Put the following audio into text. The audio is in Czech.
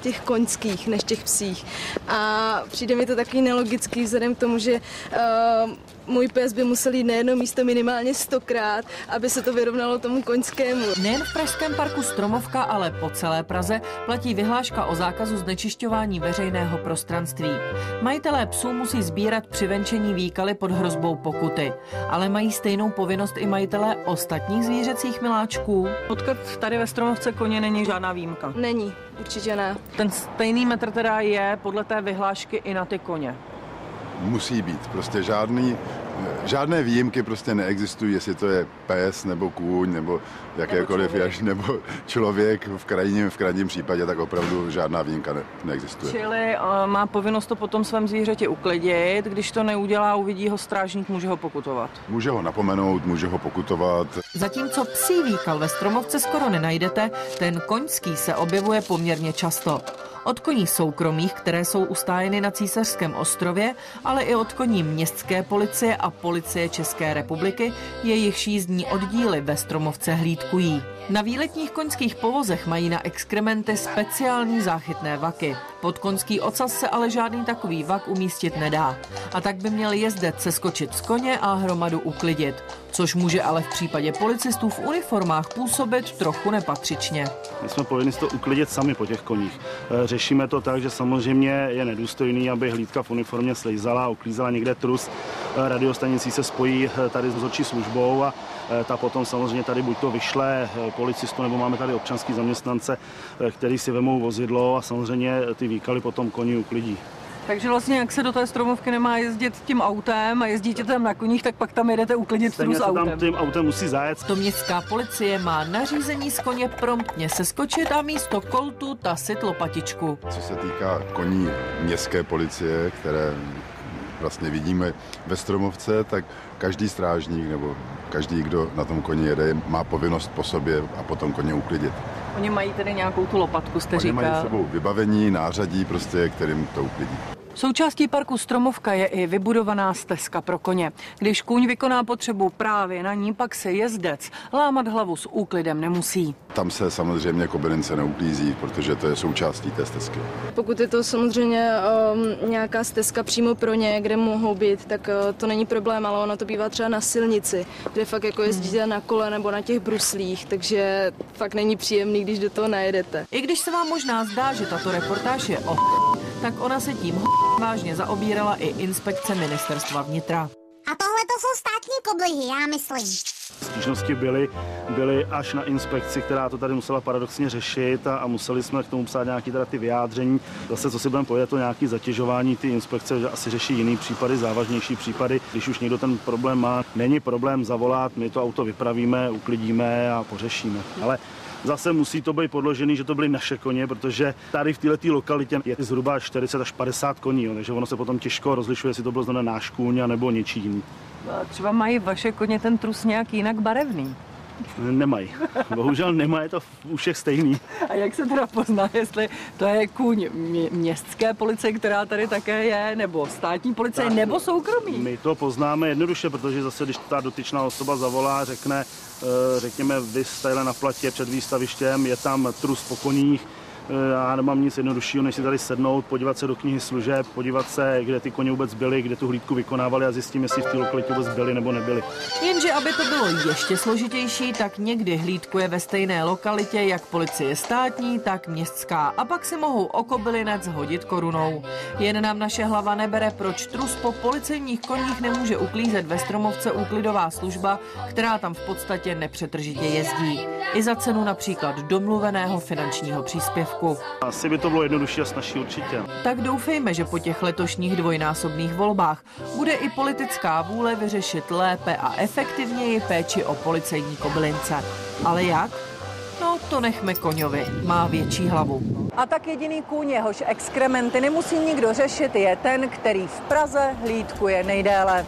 těch koňských než těch psích. A přijde mi to takový nelogický vzhledem k tomu, že můj pes by musel jít na jedno místo minimálně 100krát, aby se to vyrovnalo tomu koňskému. Nejen v pražském parku Stromovka, ale po celé Praze platí vyhláška o zákazu znečišťování veřejného prostranství. Majitelé psů musí sbírat při venčení výkaly pod hrozbou pokuty. Ale mají stejnou povinnost i majitelé ostatních zvířecích miláčků? Potkat tady ve Stromovce koně není žádná výjimka. Není, určitě ne. Ten stejný metr teda je podle té vyhlášky i na ty koně. Musí být, prostě žádné výjimky prostě neexistují, jestli to je pes nebo kůň nebo jakékoliv nebo člověk v krajním případě, tak opravdu žádná výjimka neexistuje. Čili má povinnost to potom svém zvířeti uklidit, když to neudělá, uvidí ho strážník, může ho pokutovat. Může ho napomenout, může ho pokutovat. Zatímco psí výkal ve Stromovce skoro nenajdete, ten koňský se objevuje poměrně často. Od koní soukromých, které jsou ustájeny na Císařském ostrově, ale i od koní městské policie a policie České republiky, jejichž jízdní oddíly ve Stromovce hlídkují. Na výletních koňských povozech mají na exkrementy speciální záchytné vaky. Pod koňský ocas se ale žádný takový vak umístit nedá. A tak by měl jezdec seskočit z koně a hromadu uklidit. Což může ale v případě policistů v uniformách působit trochu nepatřičně. My jsme povinni to uklidit sami po těch koních. Řešíme to tak, že samozřejmě je nedůstojný, aby hlídka v uniformě slejzala a uklízela někde trus. Radiostanicí se spojí tady s dozorčí službou a ta potom samozřejmě tady buď to vyšle policistu, nebo máme tady občanský zaměstnance, který si vemou vozidlo a samozřejmě ty výkaly potom koni uklidí. Takže vlastně, jak se do té Stromovky nemá jezdit tím autem a jezdíte tam na koních, tak pak tam jedete uklidit trus autem. Tam tím autem musí zajet. To městská policie má nařízení z koně promptně seskočit a místo koltu tasit lopatičku. Co se týká koní městské policie, které vlastně vidíme ve Stromovce, tak každý strážník nebo každý, kdo na tom koni jede, má povinnost po sobě a potom koně uklidit. Oni mají tedy nějakou tu lopatku, jste říkal. Oni mají s sebou vybavení, nářadí, prostě, kterým to uklidí. Součástí parku Stromovka je i vybudovaná stezka pro koně. Když kůň vykoná potřebu právě na ní, pak se jezdec lámat hlavu s úklidem nemusí. Tam se samozřejmě kobylince neuklízí, protože to je součástí té stezky. Pokud je to samozřejmě nějaká stezka přímo pro ně, kde mohou být, tak to není problém, ale ono to bývá třeba na silnici, kde fakt jako jezdíte na kole nebo na těch bruslích, takže fakt není příjemný, když do toho najedete. I když se vám možná zdá, že tato reportáž je tak ona se tím vážně zaobírala i inspekce ministerstva vnitra. A tohle to jsou státní koblihy, já myslím. Stížnosti byly až na inspekci, která to tady musela paradoxně řešit a museli jsme k tomu psát nějaké ty vyjádření. Zase, co si budeme povědět, to nějaké zatěžování ty inspekce, že asi řeší jiný případy, závažnější případy. Když už někdo ten problém má, není problém zavolat, my to auto vypravíme, uklidíme a pořešíme. Ale zase musí to být podložený, že to byly naše koně, protože tady v této lokalitě je zhruba 40 až 50 koní, takže ono se potom těžko rozlišuje, jestli to bylo znamená náš kůň nebo něčí jiný. Třeba mají vaše koně ten trus nějak jinak barevný? Nemají. Bohužel nemají, je to u všech stejný. A jak se teda pozná, jestli to je kůň městské policie, která tady také je, nebo státní policie, tak, nebo soukromí? My to poznáme jednoduše, protože zase, když ta dotyčná osoba zavolá, řekne, řekněme, vy jste na platě před výstavištěm, je tam trus po koních, já nemám nic jednoduššího, než si tady sednout, podívat se do knihy služeb, podívat se, kde ty koně vůbec byly, kde tu hlídku vykonávali a zjistím, jestli v té lokalitě vůbec byly nebo nebyly. Jenže aby to bylo ještě složitější, tak někdy hlídkuje ve stejné lokalitě jak policie státní, tak městská a pak si mohou o kobylinec hodit korunou. Jen nám naše hlava nebere, proč trus po policejních koních nemůže uklízet ve Stromovce úklidová služba, která tam v podstatě nepřetržitě jezdí. I za cenu například domluveného finančního příspěvku. Asi by to bylo jednodušší a snazší určitě. Tak doufejme, že po těch letošních dvojnásobných volbách bude i politická vůle vyřešit lépe a efektivněji péči o policejní kobylince. Ale jak? No, to nechme koňovi, má větší hlavu. A tak jediný kůň, jehož exkrementy nemusí nikdo řešit, je ten, který v Praze hlídkuje nejdéle.